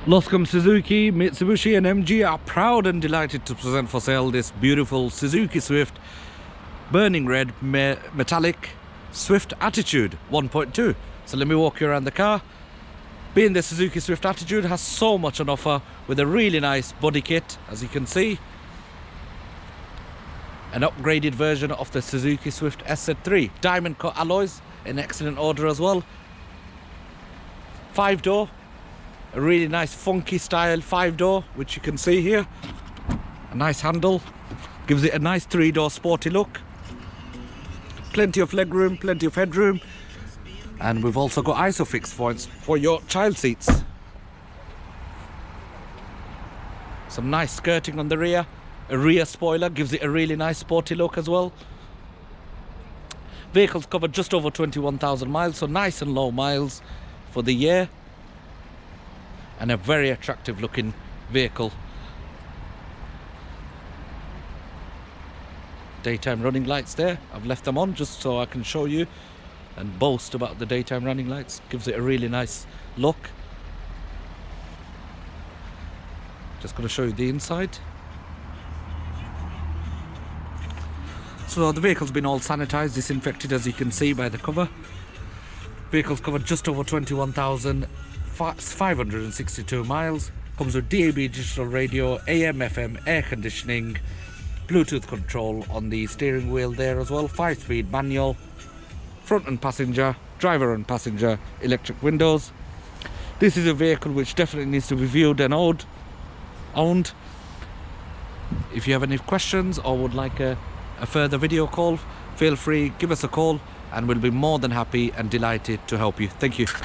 Luscombe Suzuki, Mitsubishi and MG are proud and delighted to present for sale this beautiful Suzuki Swift burning red metallic Swift Attitude 1.2. So let me walk you around the car. Being the Suzuki Swift Attitude has so much on offer with a really nice body kit, as you can see. An upgraded version of the Suzuki Swift SZ3. Diamond cut alloys in excellent order as well. 5-door. A really nice funky style 5-door, which you can see here. A nice handle, gives it a nice 3-door sporty look. Plenty of legroom, plenty of headroom, and we've also got ISOFIX points for your child seats. Some nice skirting on the rear. A rear spoiler gives it a really nice sporty look as well. Vehicles covered just over 21,000 miles, so nice and low miles for the year. And a very attractive looking vehicle. Daytime running lights there. I've left them on just so I can show you and boast about the daytime running lights. Gives it a really nice look. Just going to show you the inside. So the vehicle's been all sanitized, disinfected, as you can see by the cover. Vehicle's covered just over 21,562 miles. Comes with DAB digital radio, AM, FM, air conditioning, Bluetooth control on the steering wheel there as well. 5-speed manual, front and passenger, driver and passenger, electric windows. This is a vehicle which definitely needs to be viewed and owned. If you have any questions or would like a further video call, feel free, give us a call and we'll be more than happy and delighted to help you. Thank you.